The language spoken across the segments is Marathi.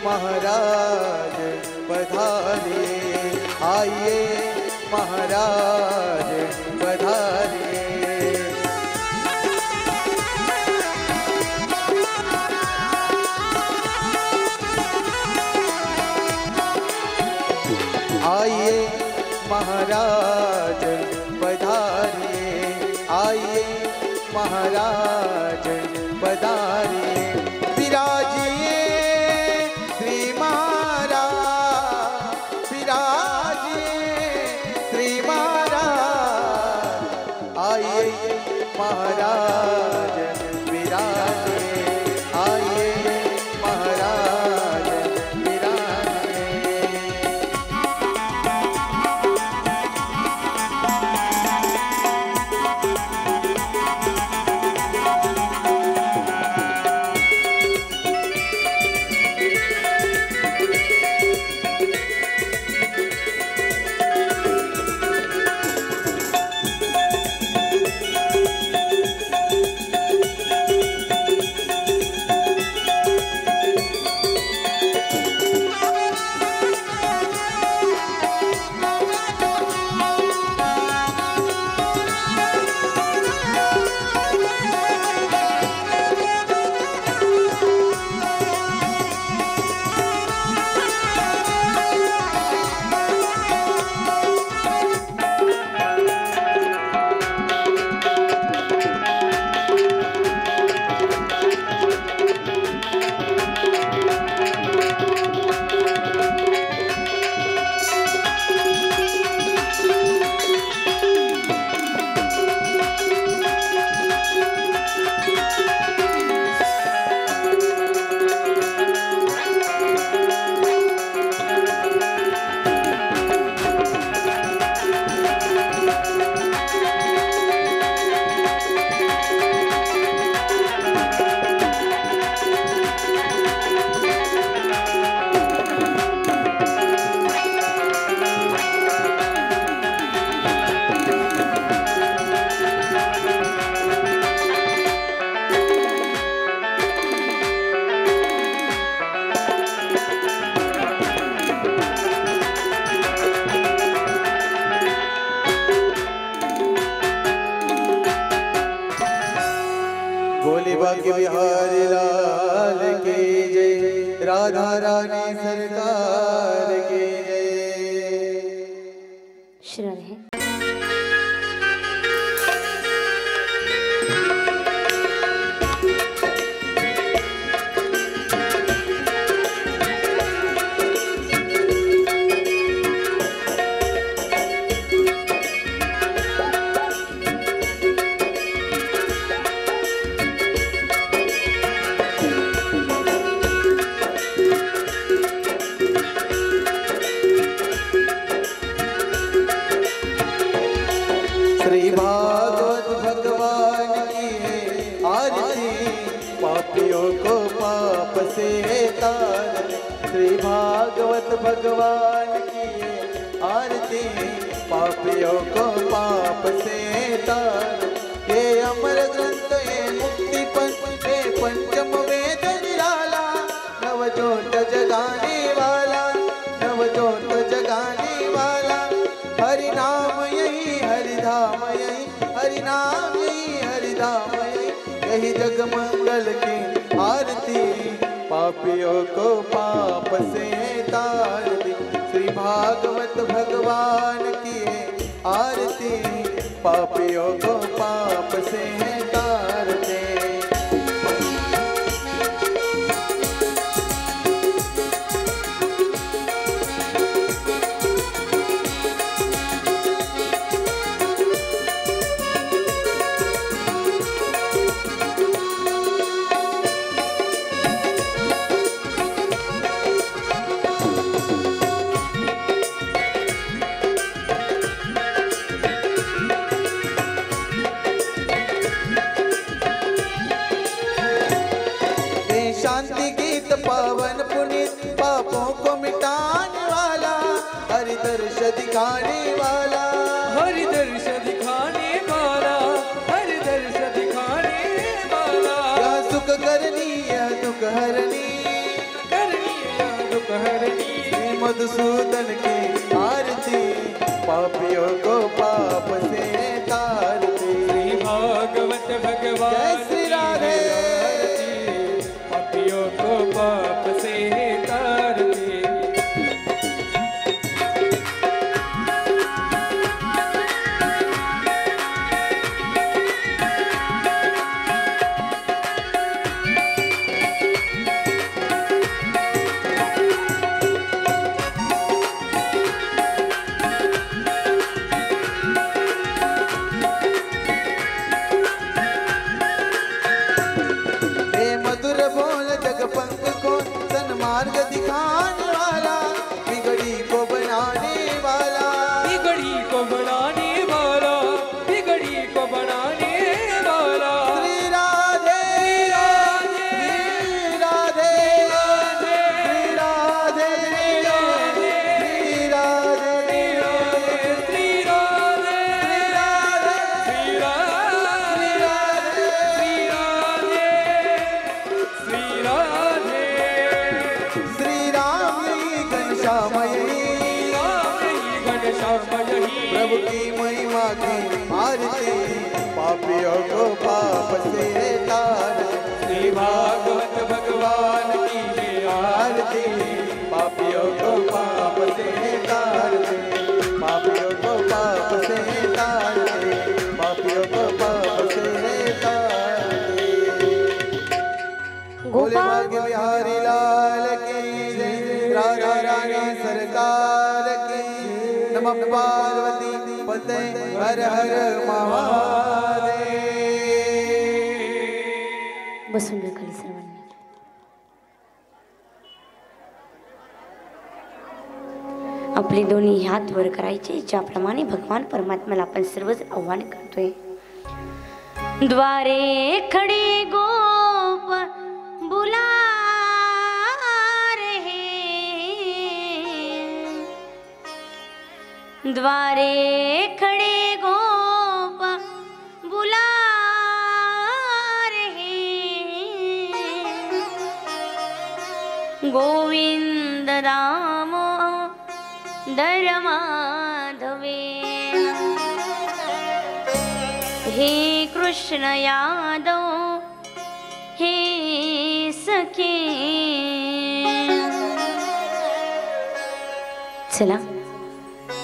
महाराज पधारिए, आइए महाराज पधारिए। आइए महाराज पधारिए, आइए महाराज पधारिए। विराजिए श्री महाराज, विराजिए श्री महाराज, आइए महाराज विराजिए, आइए महाराज विराजिए। बोले बाकी बिहारी लाल की जय, राधा रानी सरकार की जय। शरण है। श्री भागवत भगवान की है आरती, पापियों को पाप से तारने। श्री भागवत भगवान की है आरती, पापियों को पाप से तारने। ये अमर ग्रंथ ये मुक्ति पंथ ये पंचम वेद निराला, नवजोत जगाने वाला, नवजोत जगाने वाला। हरि नाम यही हरिधाम यही, हरि नाम यही हरिधाम यही, यही जग मंगल की आरती, पापियों को पाप से तारती। श्री भागवत भगवान की आरती, पापियों को पाप से तारते। शांति गीत पावन पुनीत, पापों को मिटाने वाला, हरि दर्श दिखाने वाला, हरि दर्श दिखाने वाला, हरि दर्श दिखाने वाला। या सुख करनी या दुख हरनी, कर मधुसूदन की आरती, पापियों को पाप से तारती। श्री भागवत भगवान जय श्री राधे। पापियों को पाप से तारते। मार्ग दिखाने वाला, बिगड़ी को बनाने वाला, बिगड़ी को बनाने वाला, बिगड़ी को बनाने वाला। श्री राधे राधे राधे श्री राधे श्री राधे श्री राधे श्री राधे श्री राधे श्री राम घनश्यामयी, प्रभु की महिमा की आरती, पापियों को पाप से तारती। श्री भागवत भगवान की जय आरती, पापियों को पाप से तारती, पापियों को पाप से तारती, पापियों को पाप से तारती। भोले भाग्य बिहारी लाल की जय, राधा रानी सरकार की। नमः पार्वती पते हर हर महादेव। बसून घ्या खाली सर्वांनी. आपले दोन्ही हात वर करायचे, ज्याप्रमाणे भगवान परमात्म्याला आपण सर्वच आव्हान करतोय. द्वारे खडे गोप बुला रहे, द्वारे खड़े गोप बुला रहे, गोविंद राम दर माधवे, हे कृष्ण यादव हे सखे. चला,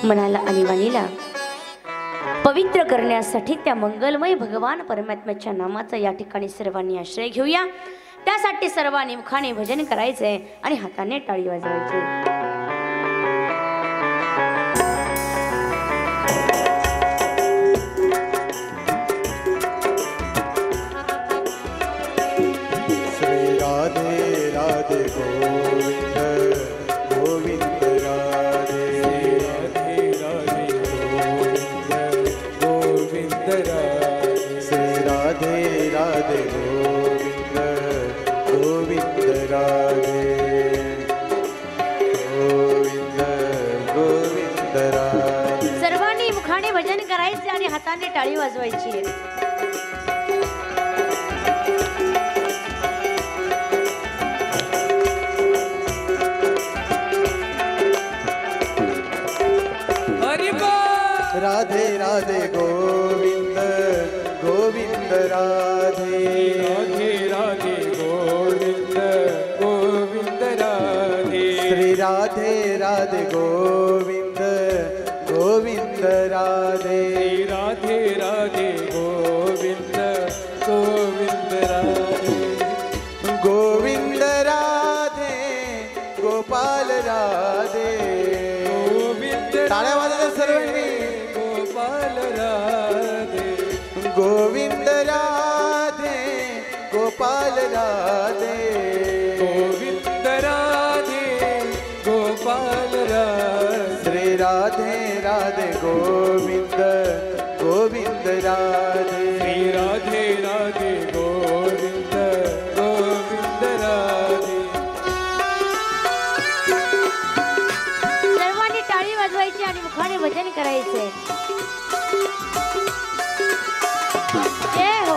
मनाला आणि वाणीला पवित्र करण्यासाठी त्या मंगलमय भगवान परमात्म्याच्या नामाचा या ठिकाणी सर्वांनी आश्रय घेऊया. त्यासाठी सर्वांनी मुखाने भजन करायचंय आणि हाताने टाळी वाजवायची. श्री राधे राधे गोविंद गोविंद राधे, राधे राधे गोविंद राधे, श्री राधे राधे गोविंद गोविंद राधे, गोविंद गोविंद राधे. सर्वांनी मुखाने भजन करायचे आणि हाताने टाळी वाजवायची. राधे राधे गोविंद गोविंद राधे, राधे राधे गोविंद गोविंद राधे, श्री राधे राधे गोविंद गोविंद राधे, राधे राधे गोविंद गोविंद राधे, गोविंद राधे गोपाल राधे. गोविंद टाळ्या वाजवतात सर्वांनी. गोपाल राधे, गोविंद राधे गोपाल राधे, गोविंद राधे गोपाल राधे, श्री राधे राधे गोविंद गोविंद राधे, श्री राधे राधे गोविंद गोविंद राधे. सर्वांनी टाळी वाजवायची आणि मुखाने भजन करायचे. जय हो.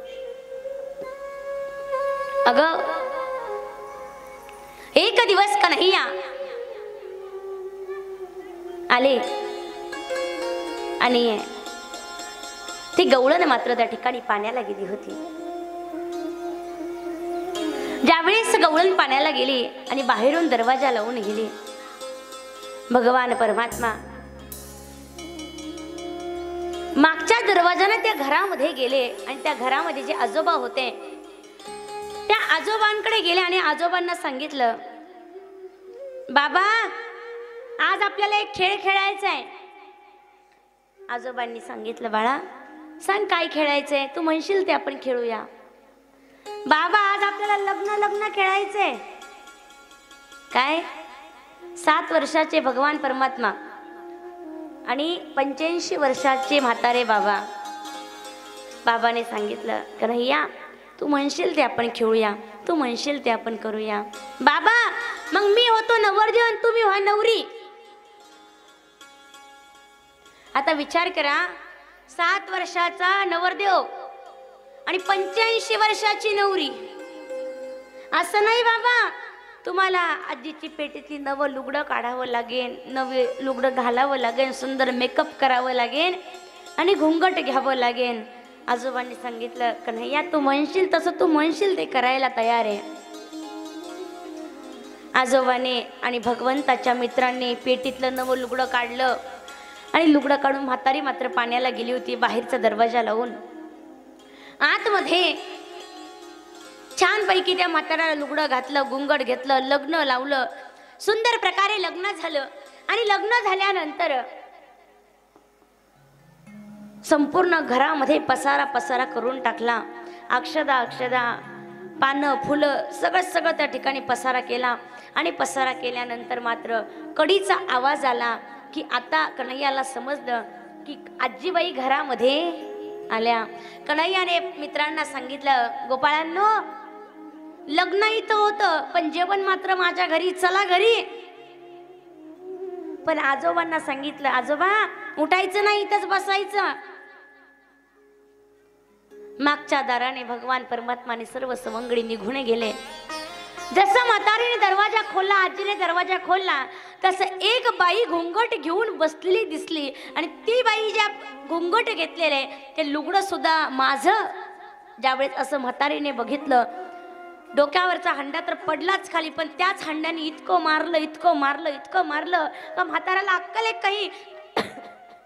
अगं एक दिवस कन्हैया आले आणि ती गवळण मात्र त्या ठिकाणी पाण्याला गेली होती. ज्यावेळेस गवळण पाण्याला गेली आणि बाहेरून दरवाजा लावून गेली, भगवान परमात्मा मागच्या दरवाजाने त्या घरामध्ये गेले आणि त्या घरामध्ये जे आजोबा होते त्या आजोबांकडे गेले आणि आजोबांना सांगितलं, बाबा आज आपल्याला एक खेळ खेळायचा आहे. आजोबांनी सांगितलं, बाळा सांग काय खेळायचंय, तू म्हणशील ते आपण खेळूया. बाबा आज आपल्याला लग्न खेळायचंय. काय? 7 वर्षाचे भगवान परमात्मा आणि 85 वर्षाचे म्हातारे बाबा. बाबाने सांगितलं, कन्हैया तू म्हणशील ते आपण खेळूया, तू म्हणशील ते आपण करूया. बाबा मग मी होतो नवरदेव आणि तुम्ही व्हा नवरी. आता विचार करा, 7 वर्षाचा नवरदेव आणि 85 वर्षाची नवरी. असं नाही बाबा, तुम्हाला आजीची पेटीतली नवं लुगडं काढावं लागेल, नवे लुगडं घालावं लागेल, सुंदर मेकअप करावं लागेल आणि घुंगट घ्यावं लागेल. आजोबांनी सांगितलं, कन्हैया तू म्हणशील तसं, तू म्हणशील ते करायला तयार आहे. आजोबाने आणि भगवंताच्या मित्रांनी पेटीतलं नवं लुगडं काढलं आणि लुगडं काढून म्हातारी मात्र पाण्याला गेली होती, बाहेरचा दरवाजा लावून. आतमध्ये छानपैकी त्या म्हाताऱ्याला लुगडं घातलं, घुंगट घेतलं, लग्न लावलं, सुंदर प्रकारे लग्न झालं. आणि लग्न झाल्यानंतर संपूर्ण घरामध्ये पसारा करून टाकला. अक्षदा पानं फुलं सगळं त्या ठिकाणी पसारा केला. आणि पसारा केल्यानंतर मात्र कडीचा आवाज आला की आता कन्हैयाला समजलं की आजीबाई घरामध्ये आल्या. कन्हैयाने मित्रांना सांगितलं, गोपाळांनो लग्न इथं होतं पण जेवण मात्र माझ्या घरी, चला घरी. पण आजोबांना सांगितलं, आजोबा उठायचं नाही, इथंच बसायचं. मागच्या दाराने भगवान परमात्माने सर्व सवंगडी निघून गेले. जसं म्हातारीने दरवाजा खोलला, आजीने दरवाजा खोलला, तसं एक बाई घुंगट घेऊन बसलेली दिसली. आणि ती बाई ज्या घुंगट घेतलेले ते लुगडं सुद्धा माझं. ज्यावेळेस असं म्हातारीने बघितलं, डोक्यावरचा हंडा तर पडलाच खाली, पण त्याच हंड्याने इतकं मारलं का म्हाताऱ्याला अक्कल आहे काही?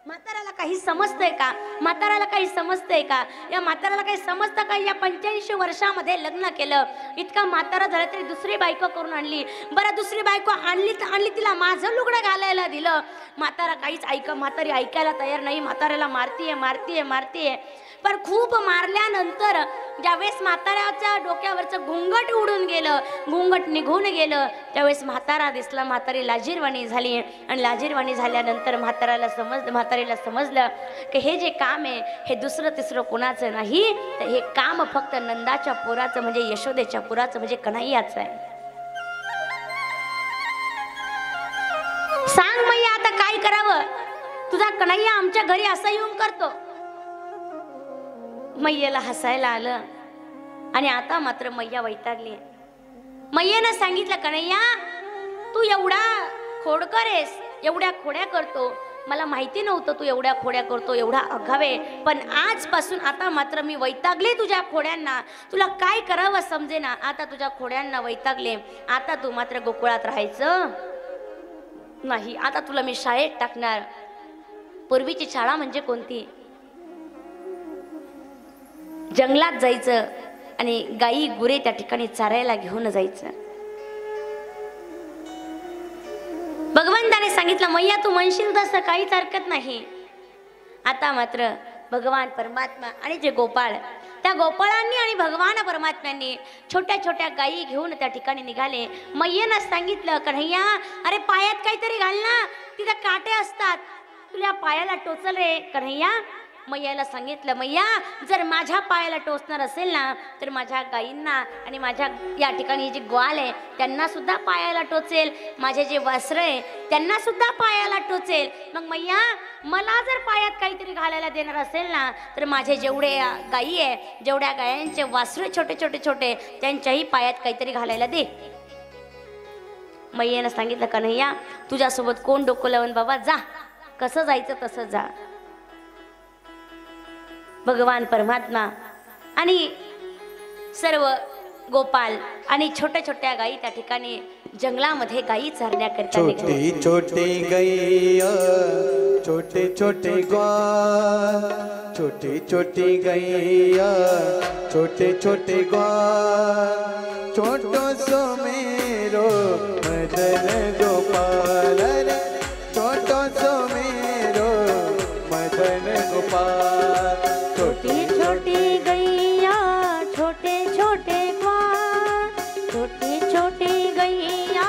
म्हाताऱ्याला काही समजतंय का? म्हाताऱ्याला काही समजतंय का? या म्हाताऱ्याला काही समजतं का? या 85 वर्षामध्ये लग्न केलं, इतका म्हातारा झाला तरी दुसरी बायको करून आणली. बरं दुसरी बायको आणली तिला माझं लुगडं घालायला दिलं. म्हातारी ऐकायला तयार नाही. म्हाताऱ्याला मारतीये. पण खूप मारल्यानंतर ज्यावेळेस म्हाताऱ्याच्या डोक्यावरचं घुंगट उडून गेलं, घुंगट निघून गेलं, त्यावेळेस म्हातारा दिसला. म्हातारी लाजीरवाणी झाली. आणि लाजीरवाणी झाल्यानंतर म्हातारीला समजलं की हे जे काम आहे हे दुसरं तिसरं कोणाचं नाही, तर हे काम फक्त नंदाच्या पोराचं म्हणजे यशोदेच्या पोराचं म्हणजे कन्हैयाचं आहे. सांग मैया आता काय करावं? तुझा कन्हैया आमच्या घरी असं येऊन करतो. मैयाला हसायला आलं आणि आता मात्र मैया वैतागली. मैयानं सांगितलं, कन्हैया तू एवढा खोडकर आहेस, एवढ्या खोड्या करतो, मला माहिती नव्हतं तू एवढ्या खोड्या करतो, एवढा अघावे. पण आजपासून आता मात्र मी वैतागले तुझ्या खोड्यांना. तुला काय करावं समजेना. आता तुझ्या खोड्यांना वैतागले. आता तू मात्र गोकुळात राहायचं नाही. आता तुला मी शाळेत टाकणार. पूर्वीची शाळा म्हणजे कोणती? जंगलात जायचं आणि गाई गुरे त्या ठिकाणी चारायला घेऊन जायचं. भगवंताने सांगितलं, मैया तू म्हणशील तसं काहीच हरकत नाही. आता मात्र भगवान परमात्मा आणि जे गोपाळ, त्या गोपाळांनी आणि भगवान परमात्म्यांनी छोट्या छोट्या गायी घेऊन त्या ठिकाणी निघाले. मैयेनं सांगितलं, कन्हैया अरे पायात काहीतरी घाल ना, तिथे काटे असतात, तुला पायाला टोचल रे कन्हैया. मैयाला सांगितलं, मैया जर माझ्या पायाला टोचणार असेल ना तर माझ्या गाईंना आणि माझ्या या ठिकाणी जे ग्वाल आहे त्यांना सुद्धा पायाला टोचेल, माझे जे वासरं आहे त्यांना सुद्धा पायाला टोचेल. मग मैया मला जर पायात काहीतरी घालायला देणार असेल ना तर माझे जेवढे गाई आहे, जेवढ्या गायांचे वासरे छोटे छोटे छोटे त्यांच्याही पायात काहीतरी घालायला दे. मैयानं सांगितलं, कन्हैया तुझ्यासोबत कोण डोकं लावून बाबा, जा कसं जायचं तसं जा. भगवान परमात्मा आणि सर्व गोपाल आणि छोट्या छोट्या गायी त्या ठिकाणी जंगलामध्ये गायी चरण्याकरता निघाले. छोटी छोटी गैया छोटे छोटे ग्वाल, छोटी छोटी गैया छोटे छोटे ग्वाल, छोटो सो मेरो मदन गोपाल रे, छोटो सो मेरो मदन गोपाल. छोटी छोटी गैया छोटे छोटे ग्वाल, छोटी छोटी गैया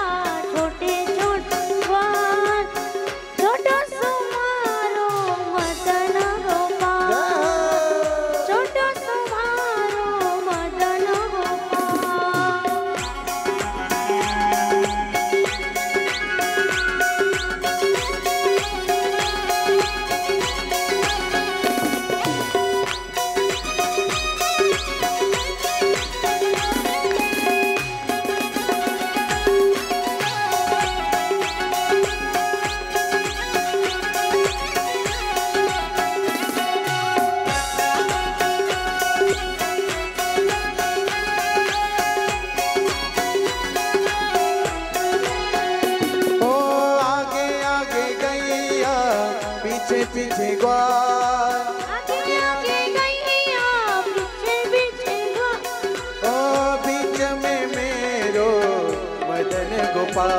छोटे छोटे ग्वाल, छोटो सो मारो मदन गोपाल, छोटो सो मारो मदन गोपाल. पीछे ग्वाल, आगे आगे गैया पीछे पीछे ग्वाल, ओ बीच में मेरो मदन गोपाल,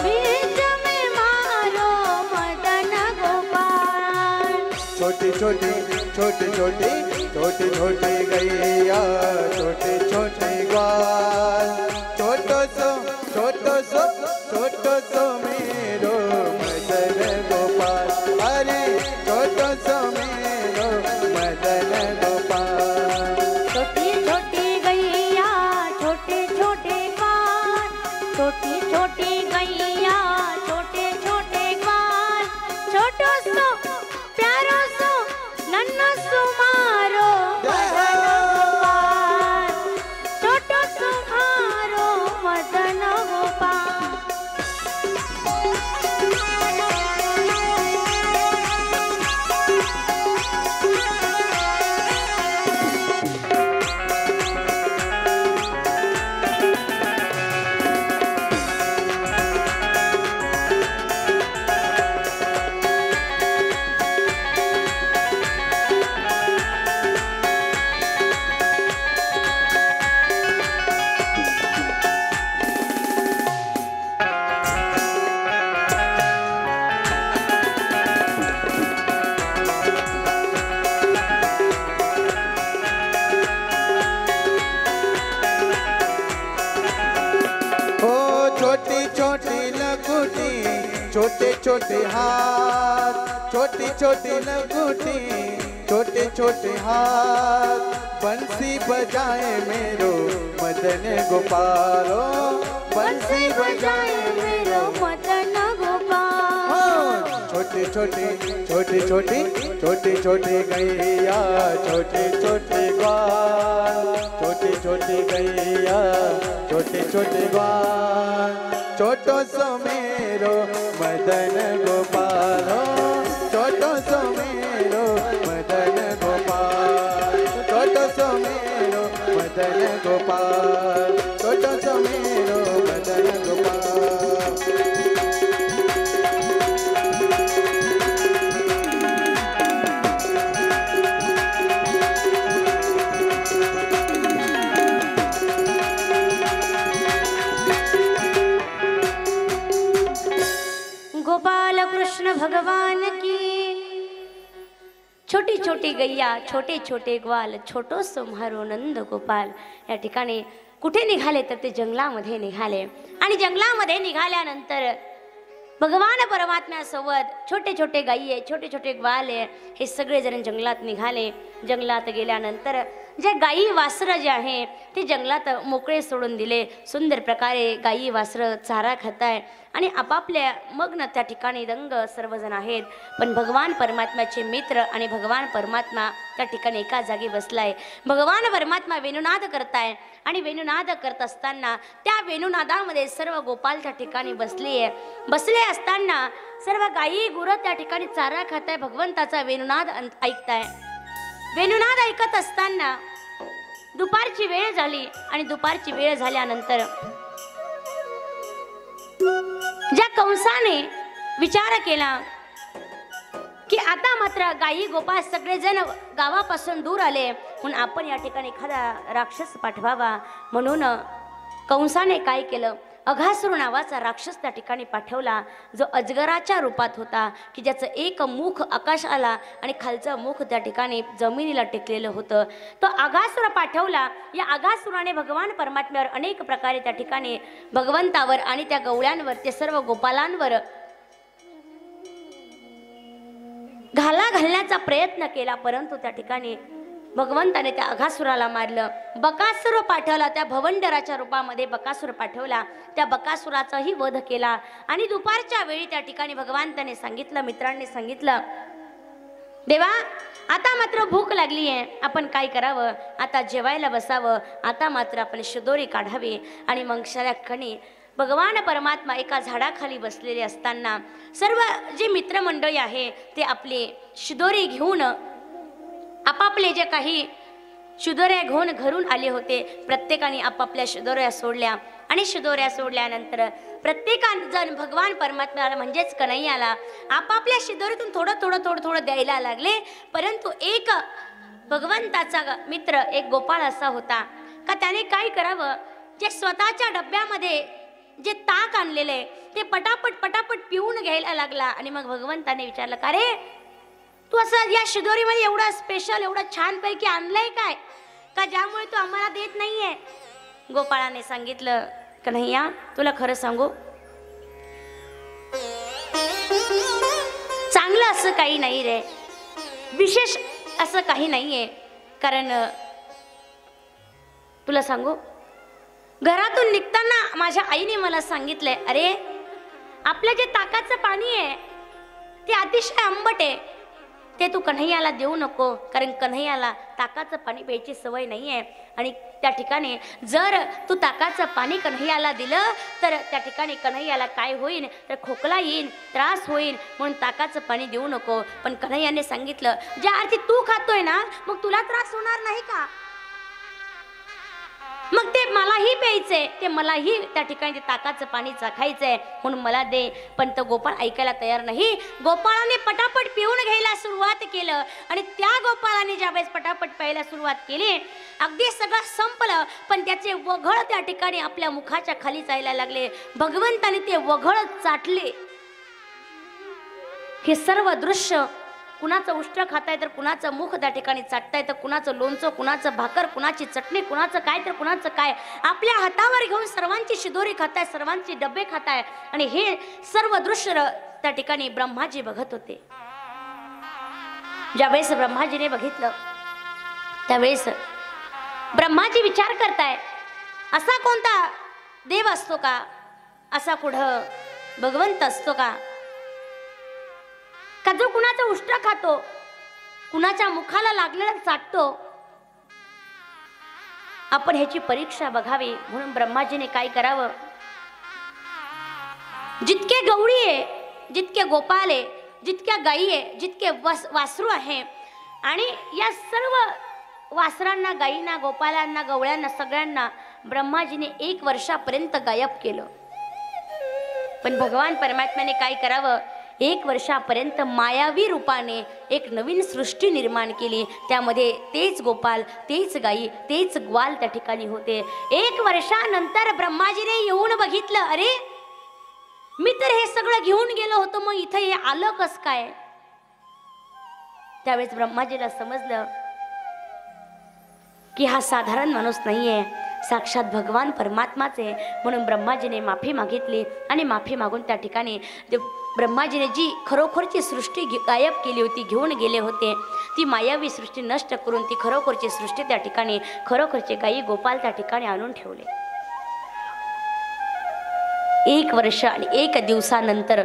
बीच में मारो मदन गोपाल. छोटी छोटी छोटी छोटी छोटी छोटी गैया छोटे छोटे ग्वाल, छोटो सो मेरो मदन गोपाल, अरे छोटो सो मेरो मदन गोपाल. छोटी छोटी गैया छोटे छोटे ग्वाल, छोटी छोटी गैया छोटे छोटे ग्वाल, छोटो सो प्यारो सो नन्ना सो मारो मदन गोपाल, छोटो सो मारो मदन गोपाल. छोटी छोटी लंगूटी छोटे छोटे हाथ, छोटी छोटी लंगूटी छोटे छोटे हाथ, बंसी बजाए मेरो मदन गोपालो, बंसी बजाए मेरो मदन गोपाल. छोटी छोटी छोटी छोटी छोटी छोटी गैया छोटे छोटे ग्वाल, छोटी छोटी गैया छोटे छोटे ग्वाल, छोटो सो मेरो मदन गोपालो, छोटो सो मेरो मदन गोपाल, छोटो सो मेरो मदन गोपाल, छोटो सो मेरो मदन गोपाल. गोपाल कृष्ण भगवान की. छोटी छोटी गैया छोटे छोटे ग्वाल, छोटो सम्हारो नंद गोपाल. या ठिकाणी कुठे निघाले तर ते जंगलामध्ये निघाले आणि जंगलामध्ये निघाल्यानंतर भगवान परमात्म्यासोबत छोटे छोटे गायी आहे, छोटे छोटे ग्वाल आहे, हे सगळे जण जंगलात निघाले. जंगलात गेल्यानंतर जे गायी वासरं जे आहे ते जंगलात मोकळे सोडून दिले. सुंदर प्रकारे गायी वासरं चारा खाताय आणि आपापल्या मग्न त्या ठिकाणी दंग सर्वजण आहेत. पण भगवान परमात्म्याचे मित्र आणि भगवान परमात्मा त्या ठिकाणी एका जागी बसलाय. भगवान परमात्मा वेणुनाद करताय आणि वेणुनाद करत असताना त्या वेणुनादामध्ये सर्व गोपाल त्या ठिकाणी बसले असताना सर्व गायी गुरं त्या ठिकाणी चारा खाताय, भगवंताचा वेणुनाद ऐकताय. वेणुनाद ऐकत असताना दुपारची वेळ झाली आणि दुपारची वेळ झाल्यानंतर ज्या कंसाने विचार केला की आता मात्र गायी गोपाळ सगळेजण गावापासून दूर आले, म्हणून आपण या ठिकाणी एखादा राक्षस पाठवावा. म्हणून कंसाने काय केलं, अघासुर नावाचा राक्षस त्या ठिकाणी पाठवला, जो अजगराच्या रूपात होता, की ज्याचं एक मुख आकाशाला आणि खालचं मुख त्या ठिकाणी जमिनीला टेकलेलं होतं. तो अघासुर पाठवला. या अघासुराने भगवान परमात्म्यावर अनेक प्रकारे त्या ठिकाणी भगवंतावर आणि त्या गवळ्यांवर, ते सर्व गोपालांवर घाला घालण्याचा प्रयत्न केला, परंतु त्या ठिकाणी भगवंताने त्या अघासुराला मारलं. बकासूर पाठवला, त्या भवंडराच्या रूपामध्ये बकासूर पाठवला, त्या बकासुराचाही वध केला. आणि दुपारच्या वेळी त्या ठिकाणी भगवंताने सांगितलं, मित्रांनी सांगितलं, देवा आता मात्र भूक लागली आहे, आपण काय करावं, आता जेवायला बसावं, आता मात्र आपण शिदोरी काढावी. आणि मग क्षणी भगवान परमात्मा एका झाडाखाली बसलेले असताना सर्व जे मित्रमंडळी आहे ते आपले शिदोरी घेऊन, आपापले जे काही शिदोऱ्या घेऊन घरून आले होते, प्रत्येकाने आपापल्या शिदोऱ्या सोडल्या. आणि शिदोऱ्या सोडल्यानंतर प्रत्येकाजण भगवान परमात्म्याला म्हणजेच कन्हैयाला आपापल्या शिदोरीतून थोडं द्यायला लागले. परंतु एक भगवंताचा मित्र, एक गोपाळ असा होता का त्याने काय करावं, जे स्वतःच्या डब्यामध्ये जे ताक आणलेले ते पटापट पिऊन घ्यायला लागला. आणि मग भगवंताने विचारलं, का रे तू असं या शिदोरीमध्ये एवढं स्पेशल, एवढं छान पैकी आणलंय काय, का ज्यामुळे तू आम्हाला देत नाहीये. गोपाळाने सांगितलं, कन्हैया तुला खरं सांगू, चांगलं असं काही नाही रे, विशेष असं काही नाहीये. कारण तुला सांगू, घरातून निघताना माझ्या आईने मला सांगितलंय, अरे आपलं जे ताकाचं पाणी आहे ते अतिशय आंबट आहे, ते तू कन्हैयाला देऊ नको, कारण कन्हैयाला ताकाचं पाणी प्यायची सवय नाही आहे. आणि त्या ठिकाणी जर तू ताकाचं पाणी कन्हैयाला दिलं तर त्या ठिकाणी कन्हैयाला काय होईल, तर खोकला येईल, त्रास होईल, म्हणून ताकाचं पाणी देऊ नको. पण कन्हैयाने सांगितलं, ज्या अर्थी तू खातोय ना, मग तुला त्रास होणार नाही का, मग ते मलाही प्यायचंय, ते मलाही त्या ठिकाणी ते ताकाचं पाणी चाखायचंय, म्हणून मला दे. पण तो गोपाळ ऐकायला तयार नाही. गोपाळाने पटापट पिऊन घ्यायला सुरुवात केलं. आणि त्या गोपाळाने ज्यावेळेस पटापट प्यायला सुरुवात केली, अगदी सगळं संपलं, पण त्याचे वघळ त्या ठिकाणी आपल्या मुखाच्या खाली जायला लागले. भगवंताने ते वघळ चाटले. हे सर्व दृश्य, कुणाचं उष्ट खाताय तर कुणाचं मुख त्या ठिकाणी चाटताय, तर कुणाचं लोणचं, कुणाचं भाकर, कुणाची चटणी, कुणाचं काय तर कुणाचं काय, आपल्या हातावर घेऊन सर्वांची शिदोरी खाताय, सर्वांचे डबे खाताय. आणि हे सर्व दृश्य त्या ठिकाणी ब्रह्माजी बघत होते. ज्यावेळेस ब्रह्माजीने बघितलं त्यावेळेस ब्रह्माजी विचार करताय, असा कोणता देव असतो का, असा कुठं भगवंत असतो का, का जो कुणाचं उष्ट खातो, कुणाच्या मुखाला लागलेला चाटतो. आपण ह्याची परीक्षा बघावी. म्हणून ब्रह्माजीने काय करावं, जितके गवळी आहे, जितके गोपाल आहे, जितक्या गायी आहे, जितके वासरू आहे, आणि या सर्व वासरांना, गायींना, गोपालांना, गवळ्यांना, सगळ्यांना ब्रह्माजीने 1 वर्षापर्यंत गायब केलं. पण भगवान परमात्म्याने काय करावं, 1 वर्षापर्यंत मायावी रूपाने एक नवीन सृष्टी निर्माण केली. त्यामध्ये तेच गोपाल, तेच गायी, तेच ग्वाल त्या ठिकाणी होते. 1 वर्षानंतर ब्रह्माजीने येऊन बघितलं, अरे मी तर हे सगळं घेऊन गेलो होतो, मग इथं हे आलं कस काय. त्यावेळेस ब्रह्माजीला समजलं की हा साधारण माणूस नाहीये, साक्षात भगवान परमात्माचे, म्हणून ब्रह्माजीने माफी मागितली आणि माफी मागून त्या ठिकाणी ते ब्रह्माजीने जी खरोखरची सृष्टी गायब केली होती, घेऊन गेले होते, ती मायावी सृष्टी नष्ट करून ती खरोखरची सृष्टी त्या ठिकाणी खरोखरचे गायी गोपाल त्या ठिकाणी आणून ठेवले. 1 वर्ष आणि 1 दिवसानंतर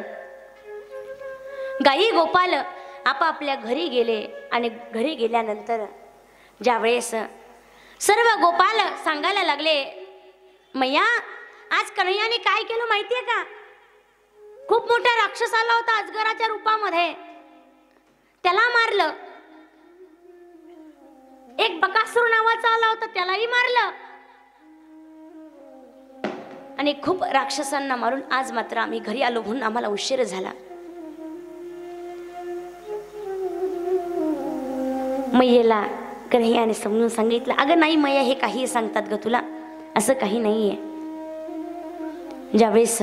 गायी गोपाल आपापल्या घरी गेले आणि घरी गेल्यानंतर ज्यावेळेस सर्व गोपाल सांगायला लागले, मैया आज कन्हैयाने काय केलं माहितीये का? खूप मोठा राक्षस आला होता अजगराच्या रूपामध्ये, त्याला मारलं. एक बकासूर नावाचा आला होता, त्यालाही मारलं. आणि खूप राक्षसांना मारून आज मात्र आम्ही घरी आलो, म्हणून आम्हाला उशीर झाला. मैयेला कन्हैयाने समजून सांगितलं, अगं नाही मैया, हे काही सांगतात ग तुला, असं काही नाहीये. ज्यावेळेस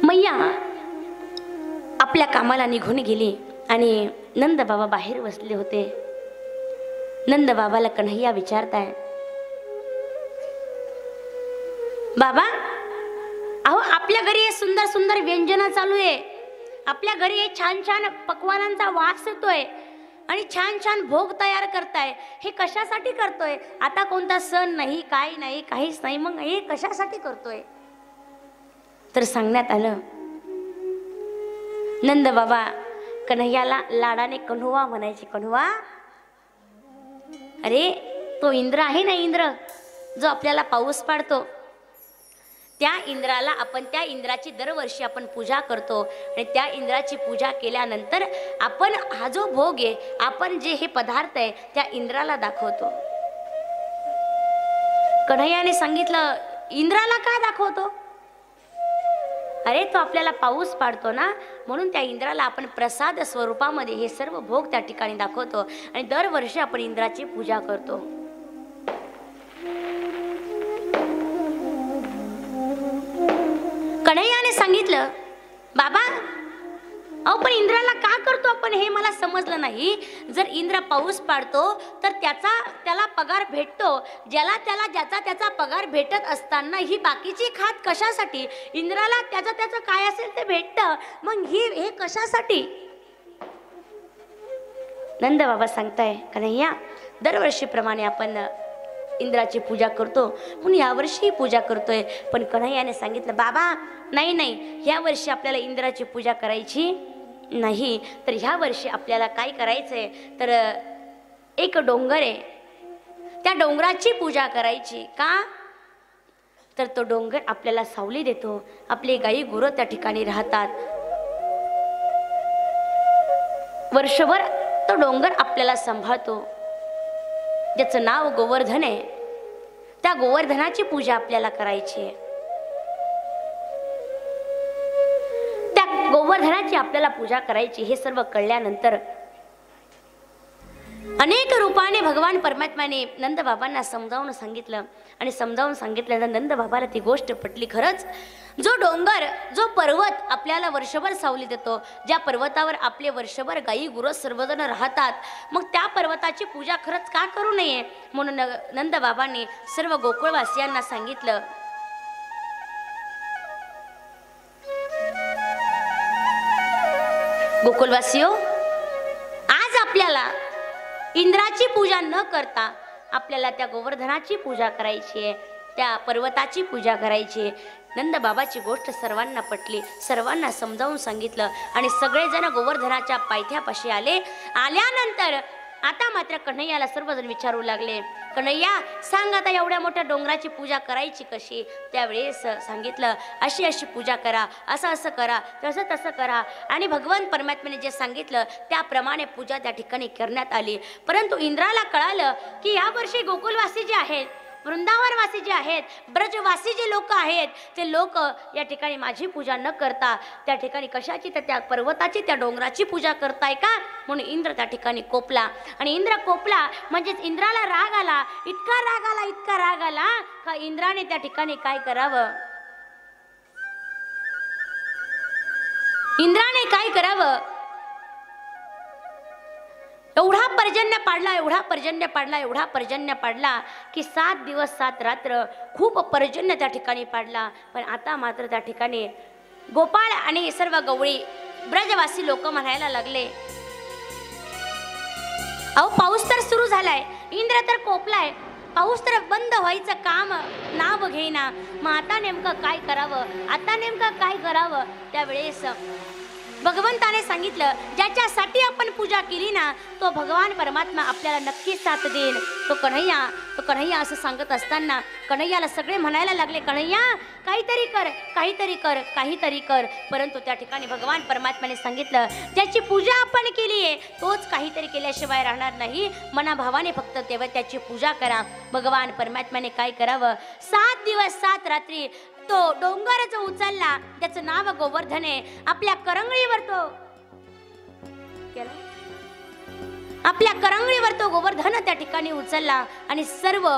मैया आपल्या कामाला निघून गेली आणि नंद बाबा बाहेर बसले होते. नंद बाबाला कन्हैया विचारताय, बाबा अहो आपल्या घरी हे सुंदर सुंदर व्यंजन चालू आहे, आपल्या घरी हे छान छान पक्वानांचा वास येतोय आणि छान छान भोग तयार करताय, हे कशासाठी करतोय? आता कोणता सण नाही, काय नाही, काहीच नाही, मग हे कशासाठी करतोय? तर सांगण्यात आलं, नंद बाबा कन्हैयाला लाडाने कन्हुआ म्हणायचे. कन्हुआ, अरे तो इंद्र आहे ना, इंद्र जो आपल्याला पाऊस पाडतो, त्या इंद्राला आपण, त्या इंद्राची दरवर्षी आपण पूजा करतो आणि त्या इंद्राची पूजा केल्यानंतर आपण हा जो भोग आहे, आपण जे हे पदार्थ आहे त्या इंद्राला दाखवतो. कन्हैयाने सांगितलं, इंद्राला काय दाखवतो? अरे तो आपल्याला पाऊस पाडतो ना, म्हणून त्या इंद्राला आपण प्रसाद स्वरूपामध्ये हे सर्व भोग त्या ठिकाणी दाखवतो आणि दरवर्षी आपण इंद्राची पूजा करतो. कन्हैयाने सांगितलं, बाबा अहो पण इंद्राला का करतो आपण हे मला समजलं नाही. जर इंद्र पाऊस पाडतो तर त्याला पगार भेटतो, ज्याचा त्याचा पगार भेटत असताना ही बाकीची खात कशासाठी? इंद्राला त्याचं काय असेल ते भेटतं, मग हे कशासाठी? नंद बाबा सांगताय, कन्हैया दरवर्षीप्रमाणे आपण इंद्राची पूजा करतो, म्हणून यावर्षी पूजा करतोय. पण कन्हैयाने सांगितलं, बाबा नाही, ह्या वर्षी आपल्याला इंद्राची पूजा करायची नाही, तर ह्या वर्षी आपल्याला काय करायचंय, तर एक डोंगर आहे, त्या डोंगराची पूजा करायची. का? तर तो डोंगर आपल्याला सावली देतो, आपले गाई गुरं त्या ठिकाणी राहतात, वर्षभर तो डोंगर आपल्याला सांभाळतो, ज्याचं नाव गोवर्धन आहे. त्या गोवर्धनाची पूजा आपल्याला करायची आहे. त्या गोवर्धनाची आपल्याला पूजा करायची. हे सर्व कळल्यानंतर अनेक रूपाने भगवान परमात्म्याने नंद बाबांना समजावून सांगितलं आणि समजावून सांगितल्यानंतर नंद बाबाला ती गोष्ट पटली. खरंच जो डोंगर, जो पर्वत आपल्याला वर्षभर सावली देतो, ज्या पर्वतावर आपले वर्षभर गायी गुरं सर्वजण राहतात, मग त्या पर्वताची पूजा खरंच का करू नये? म्हणून नंद बाबांनी सर्व गोकुळवासियांना सांगितलं, गोकुळवासियो, आज आपल्याला इंद्राची पूजा न करता आपल्याला त्या गोवर्धनाची पूजा करायची आहे, त्या पर्वताची पूजा करायची आहे. नंद बाबाची गोष्ट सर्वांना पटली, सर्वांना समजावून सांगितलं आणि सगळेजण गोवर्धनाच्या पायथ्यापाशी आले. आल्यानंतर आता मात्र कन्हैयाला सर्वजण विचारू लागले, कन्हैया सांग आता एवढ्या मोठ्या डोंगराची पूजा करायची कशी? त्यावेळेस सांगितलं, अशी अशी पूजा करा, असं करा, तसं करा. आणि भगवान परमात्म्याने जे सांगितलं त्याप्रमाणे पूजा त्या ठिकाणी करण्यात आली. परंतु इंद्राला कळालं की यावर्षी गोकुलवासी जे आहेत, वृंदावनवासी जे आहेत, ब्रजवासी जे लोक आहेत, ते लोक या ठिकाणी माझी पूजा न करता त्या ठिकाणी कशाची, तर त्या पर्वताची, त्या डोंगराची पूजा करताय का? म्हणून इंद्र त्या ठिकाणी कोपला. आणि इंद्र कोपला म्हणजेच इंद्राला राग आला, इतका राग आला का इंद्राने त्या ठिकाणी काय करावं, एवढा पर्जन्य पाडला, एवढा पर्जन्य पाडला, एवढा पर्जन्य पाडला की 7 दिवस 7 रात्र खूप पर्जन्य त्या ठिकाणी पाडला. पण आता मात्र त्या ठिकाणी गोपाळ आणि सर्व गवळी ब्रजवासी लोक म्हणायला लागले, अहो पाऊस तर सुरू झालाय, इंद्र तर कोपलाय, पाऊस तर बंद व्हायचं काम नाव घेईना, मग आता नेमकं काय करावं, आता नेमकं काय करावं. त्यावेळेस भगवंताने सांगितलं, ज्याच्यासाठी आपण पूजा केली ना तो भगवान परमात्मा आपल्याला नक्कीच साथ देईल. तो कन्हैया असं सांगत असताना कन्हैयाला सगळे म्हणायला लागले, कन्हैया काहीतरी कर, काहीतरी कर, काहीतरी कर. परंतु त्या ठिकाणी भगवान परमात्म्याने सांगितलं, ज्याची पूजा आपण केली आहे तोच काहीतरी केल्याशिवाय राहणार नाही, मनाभावाने फक्त तेव्हा त्याची पूजा करा. भगवान परमात्म्याने काय करावं, 7 दिवस 7 रात्री तो डोंगर जो उचलला, त्याचं नाव गोवर्धन आहे, आपल्या करंगळीवर तो केला, आपल्या करंगळीवर तो गोवर्धन त्या ठिकाणी उचलला आणि सर्व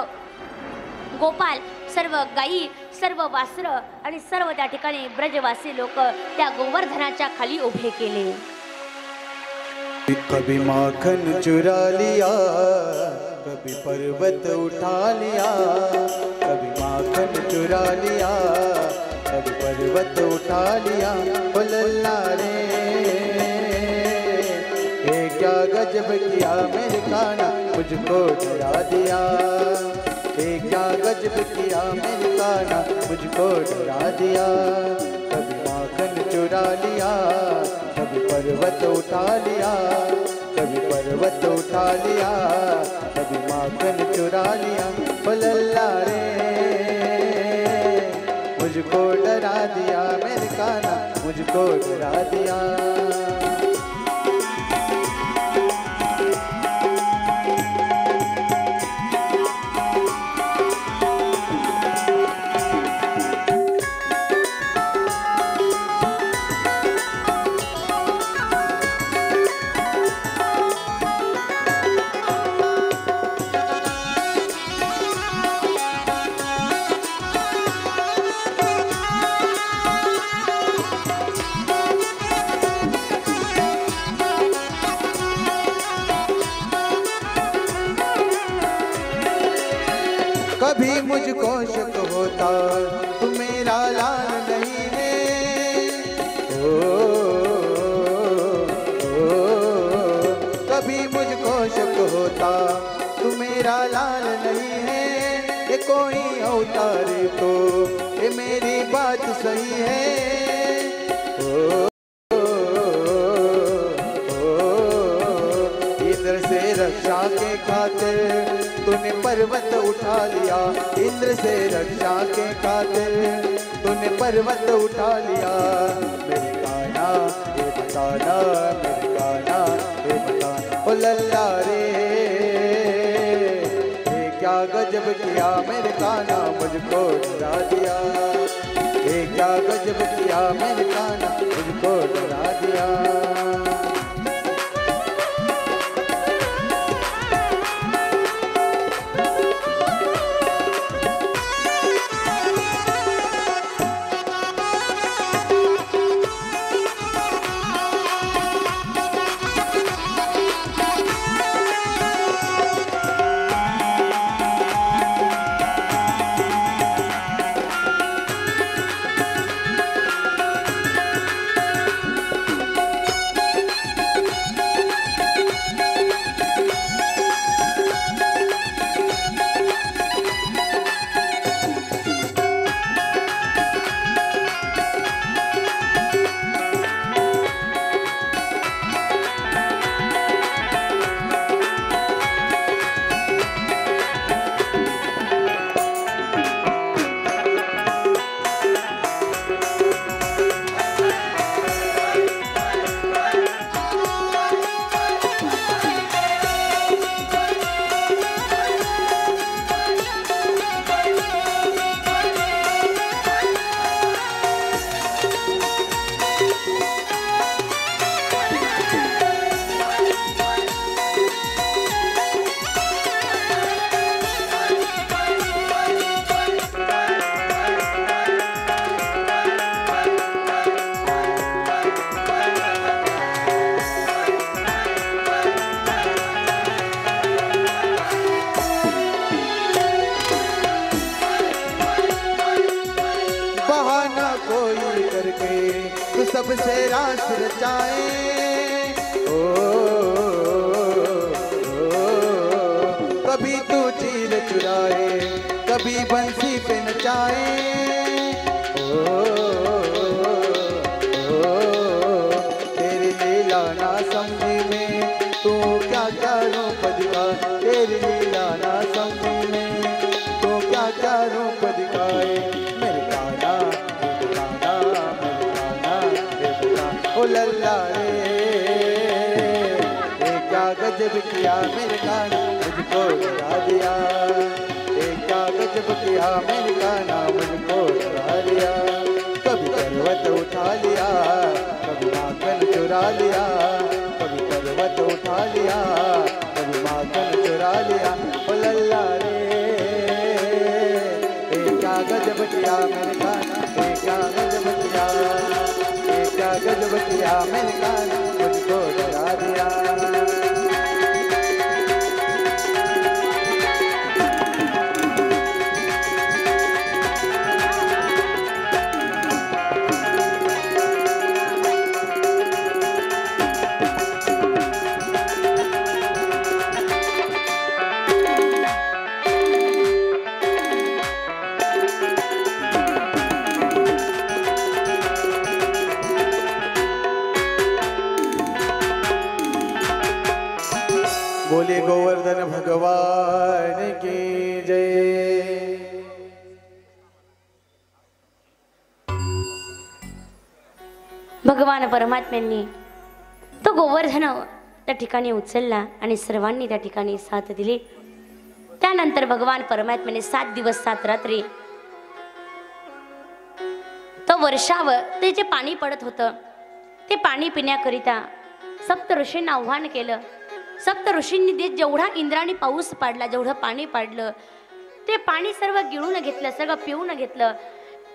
गोपाल, सर्व गायी, सर्व वासर आणि सर्व त्या ठिकाणी ब्रजवासी लोक त्या गोवर्धनाच्या खाली उभे केले. कभी माखन चुरा लिया, कभी पर्वत उठा लिया, कभी माखन चुरा लिया, कभी पर्वत उठा लिया. ओ लल्ला रे, ये क्या गजब किया मेरे काना, मुझको डरा दिया. ये क्या गजब किया मेरे काना, मुझको डरा दिया. कभी माखन चुरा लिया, कभी पर्वत उठा लिया, कभी पर्वत उठा लिया, कभी माखन चुरा लिया. ओ लल्ला रे, मुझको डरा दिया मेरे काना, मुझको डरा दिया. कभी मुझको शक होता तू मेरा लाल नहीं है. कभी मुझको शक होता तू मेरा लाल नहीं है. ये कोई अवतारे तो ये मेरी बात सही है. इंद्र से रक्षा के खातिर तूने पर्वत उठा लिया, इंद्र से रक्षा के खातिर तूने पर्वत उठा लिया. मेरे काना ये बताना, मेरे काना ये बताना. ओ लल्ला रे, ये क्या गजब किया मेरे काना, मुझको डरा दिया. ये क्या गजब किया मेरे काना, मुझको डरा दिया. कब से रास रचाए ओ, कभी तू चीर चुराए कभी बंसी पे नचाए ओ, तेरी लीला ना समझी में तू क्या क्या रूप दिखाए तेरी लीला ना समझी में तू क्या क्या रूप दिखाए मेरे गाना ओ लल्ला रे क्या गजब किया मेरे गाना मुझको डरा दिया क्या गजब किया मेरे गाना मुझको डरा दिया कभी पर्वत उठा लिया कभी माखन चुरा लिया कभी पर्वत उठा लिया कभी माखन चुरा लिया ओ लल्ला रे क्या गजब किया मेरे गाना क्या गजब किया क्या गजब किया मैंने गाना मुझको डरा दिया बोले गोवर्धन भगवान की जय। भगवान परमात्म्यांनी तो गोवर्धन त्या ठिकाणी उचलला आणि सर्वांनी त्या ठिकाणी साथ दिली। त्यानंतर भगवान परमात्म्याने 7 दिवस 7 रात्री तो वर्षावर ते जे पाणी पडत होतं ते पाणी पिण्याकरिता सप्त ऋषींना आव्हान केलं। सप्त ऋषींनी ते जेवढा इंद्राने पाऊस पाडला जेवढं पाणी पाडलं ते पाणी सर्व गिळून घेतलं सगळं पिऊन घेतलं।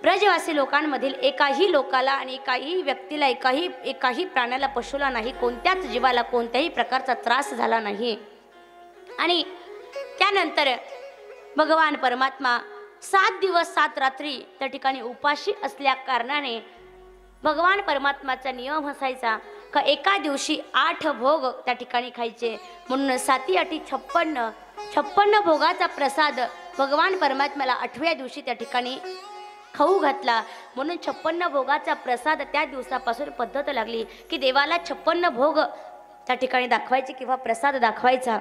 ब्रजवासी लोकांमधील एकाही लोकाला आणि एकाही व्यक्तीला एकाही प्राण्याला पशुला नाही कोणत्याच जीवाला कोणत्याही प्रकारचा त्रास झाला नाही। आणि त्यानंतर भगवान परमात्मा 7 दिवस 7 रात्री त्या ठिकाणी उपाशी असल्या कारणाने भगवान परमात्माचा नियम असायचा का एका दिवशी 8 भोग त्या ठिकाणी खायचे। म्हणून 7 8 56 भोगाचा प्रसाद भगवान परमात्म्याला 8व्या दिवशी त्या ठिकाणी खाऊ घातला। म्हणून 56 भोगाचा प्रसाद त्या दिवसापासून पद्धत लागली की देवाला 56 भोग त्या ठिकाणी दाखवायचे किंवा प्रसाद दाखवायचा।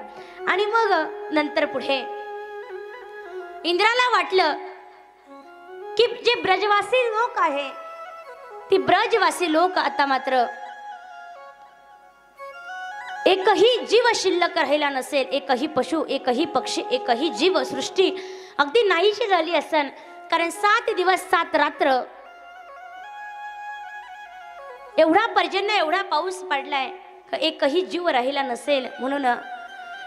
आणि मग नंतर पुढे इंद्राला वाटलं की जे ब्रजवासी लोक आहे ती ब्रजवासी लोक आता मात्र एकही जीव शिल्लक राहिला नसेल, एकही पशु एकही पक्षी एकही जीव सृष्टी अगदी नाहीशी झाली असेल। कारण 7 दिवस 7 रात्र एवढा पर्जन्य एवढा पाऊस पडलाय एकही जीव राहिला नसेल। म्हणून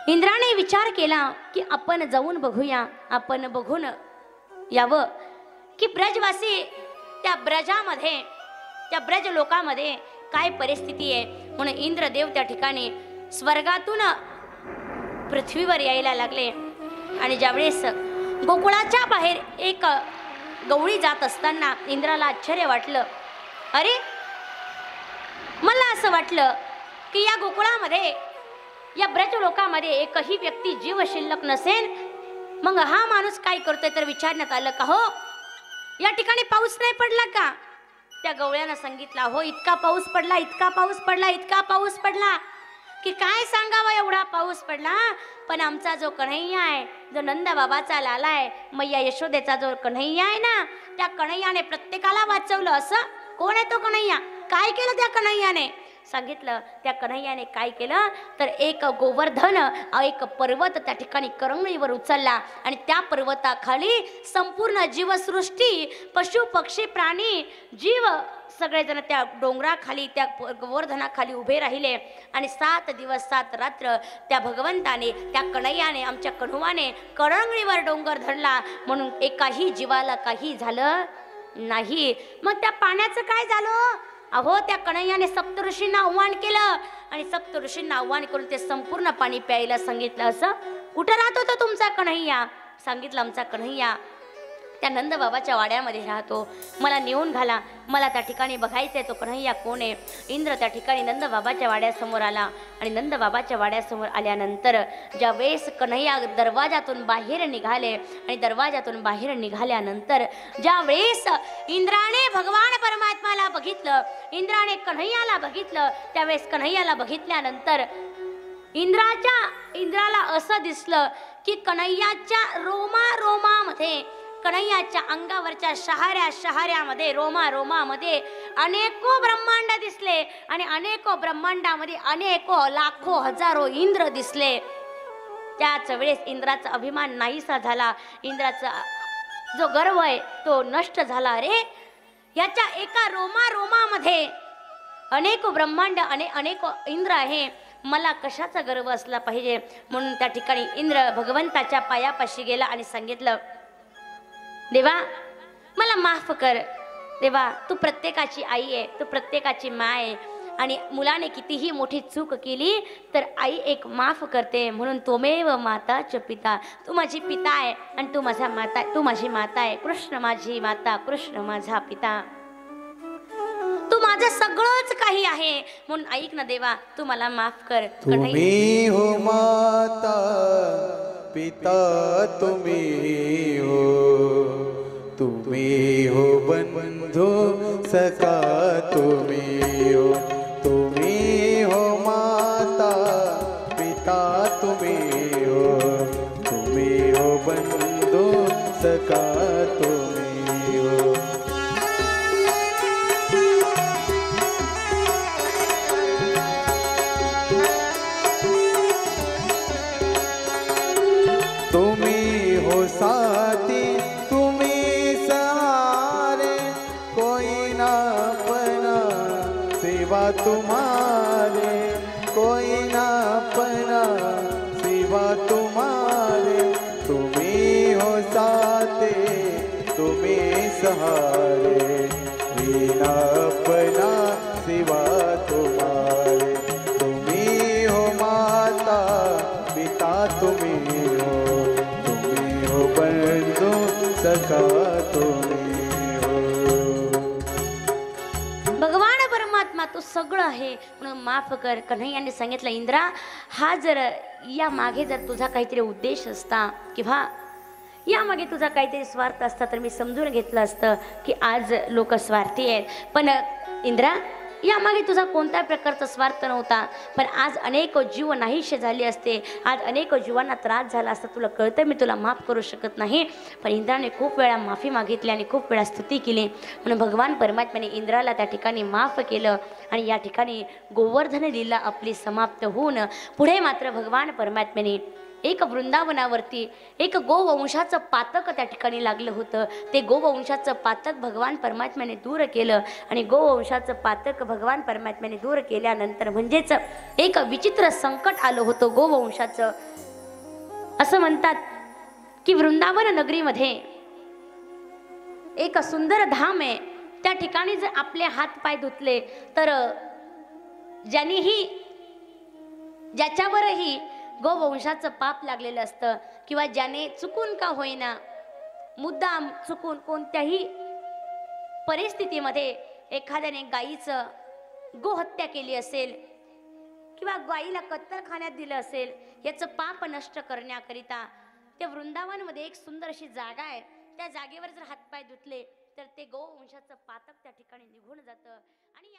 इंद्राने विचार केला की आपण जाऊन बघूया, आपण बघून यावं की ब्रजवासी त्या ब्रजामध्ये त्या ब्रज लोकांमध्ये काय परिस्थिती आहे। म्हणून इंद्रदेव त्या ठिकाणी स्वर्गातून पृथ्वीवर यायला लागले। आणि ज्यावेळेस गोकुळाच्या बाहेर एक गवळी जात असताना इंद्राला आश्चर्य वाटलं। अरे मला असं वाटलं की या गोकुळामध्ये या ब्रज लोकांमध्ये एकही व्यक्ती जीव शिल्लक नसेल, मग हा माणूस काय करतोय तर विचारण्यात आलं का हो या ठिकाणी पाऊस नाही पडला का। त्या गवळ्यानं सांगितलं हो इतका पाऊस पडला इतका पाऊस पडला इतका पाऊस पडला की काय सांगावा एवढा पाऊस पडला। पण आमचा जो कन्हैया आहे जो नंद बाबाचा लाला आहे मैया यशोदेचा जो कन्हैया आहे ना त्या कन्हैयाने प्रत्येकाला वाचवलं। असं कोण आहे तो कन्हैया, काय केलं त्या कन्हैयाने सांगितलं। त्या कन्हैयाने काय केलं तर एक गोवर्धन एक पर्वत त्या ठिकाणी करंगळीवर उचलला आणि त्या पर्वताखाली संपूर्ण जीवसृष्टी पशु पक्षी प्राणी जीव सगळेजण त्या डोंगराखाली त्या गोवर्धनाखाली उभे राहिले। आणि 7 दिवस 7 रात्र त्या भगवंताने त्या कन्हैयाने आमच्या कन्हुवाने करंगळीवर डोंगर धरला म्हणून एकाही जीवाला काही झालं नाही। मग त्या पाण्याचं काय झालं अहो त्या कन्हैयाने सप्तऋषींना आव्हान केलं आणि सप्तऋषींना आव्हान करून ते संपूर्ण पाणी प्यायला सांगितलं। असं कुठं राहत होता तुमचा कन्हैया सांगितलं आमचा कन्हैया त्या नंदबाबाच्या वाड्यामध्ये राहतो. मला नेऊन घाला, मला त्या ठिकाणी बघायचंय तो कन्हैया कोण आहे. इंद्र त्या ठिकाणी नंदबाबाच्या वाड्यासमोर आला आणि नंदबाबाच्या वाड्यासमोर आल्यानंतर ज्या वेळेस कन्हैया दरवाजातून बाहेर निघाले आणि दरवाजातून बाहेर निघाल्यानंतर ज्या वेळेस इंद्राने भगवान परमात्माला बघितलं, इंद्राने कन्हैयाला बघितलं, त्यावेळेस कन्हैयाला बघितल्यानंतर इंद्राला असं दिसलं की कन्हैयाच्या रोमामध्ये, कन्हैयाच्या अंगावरच्या शहाऱ्यामध्ये, रोमामध्ये अनेको ब्रह्मांड दिसले आणि अनेको ब्रह्मांडामध्ये अनेको लाखो हजारो इंद्र दिसले. त्याच वेळेस इंद्राचा अभिमान नाहीसा झाला, इंद्राचा जो गर्व आहे तो नष्ट झाला. अरे याच्या एका रोमामध्ये अनेको ब्रह्मांड आणि अनेको इंद्र आहे, मला कशाचा गर्व असला पाहिजे. म्हणून त्या ठिकाणी इंद्र भगवंताच्या पायापाशी गेला आणि सांगितलं, देवा मला माफ कर. देवा तू प्रत्येकाची आई आहे, तू प्रत्येकाची माय आहे आणि मुलाने कितीही मोठी चूक केली तर आई एक माफ करते. म्हणून त्वमेव माता च पिता, तू माझी पिता आहे आणि तू माझा माता, तू माझी माता आहे. कृष्ण माझी माता, कृष्ण माझा पिता, तू माझं सगळंच काही आहे. म्हणून ऐक ना देवा, तू मला माफ कर. तुम्ही हो माता पिता, तुम्ही हो बंधू सखा, तुम्ही हो माता पिता, तुम्ही हो बंधू सखा, तुम्ही हो. तुम्ही हो साथी, तुम्ही सहारे, कोई ना अपना सिवा तुम्हारे, कोई ना अपना सिवा तुम्हारे. तुम्ही हो साथे, तुम्ही सहारे, कोई ना अपना सिवा तुम्हारे. तुम्ही हो माता पिता, तुम्ही हो बंधू सखा, तुम्ही हो. भगवान परमात्मा तू सगळं आहे म्हणून माफ कर. कन्हैयाने सांगितलं, इंद्रा हा जर या मागे जर तुझा काहीतरी उद्देश असता किंवा यामागे तुझा काहीतरी स्वार्थ असता तर मी समजून घेतलं असतं की आज लोक स्वार्थी आहेत. पण इंद्रा यामागे तुझा कोणत्या प्रकारचा स्वार्थ नव्हता. पण आज अनेक जीव नाहीसे झाले असते, आज अनेक जीवांना त्रास झाला असता. तुला कळतं मी तुला माफ करू शकत नाही. पण इंद्राने खूप वेळा माफी मागितली आणि खूप वेळा स्तुती केली. म्हणून भगवान परमात्म्याने इंद्राला त्या ठिकाणी माफ केलं आणि या ठिकाणी गोवर्धन लीला आपली समाप्त होऊन पुढे मात्र भगवान परमात्म्याने एक वृंदावनावरती एक गोवंशाचं पातक त्या ठिकाणी लागलं होतं. ते गोवंशाचं पातक भगवान परमात्म्याने दूर केलं आणि गोवंशाचं पातक भगवान परमात्म्याने दूर केल्यानंतर म्हणजेच एक विचित्र संकट आलं होतं गोवंशाचं. असं म्हणतात की वृंदावन नगरीमध्ये एक सुंदर धाम आहे. त्या ठिकाणी जर आपले हात पाय धुतले तर ज्याच्यावरही गोवंशाचं पाप लागलेलं असतं किंवा ज्याने चुकून का होईना मुद्दाम चुकून कोणत्याही परिस्थितीमध्ये एखाद्याने गायीचं गोहत्या केली असेल किंवा गायीला कत्तलखान्यात दिलं असेल, याचं पाप नष्ट करण्याकरिता त्या वृंदावनमध्ये एक सुंदर अशी जागा आहे. त्या जागेवर जर हातपाय धुतले तर ते गोवंशाचं पातक त्या ठिकाणी निघून जातं. आणि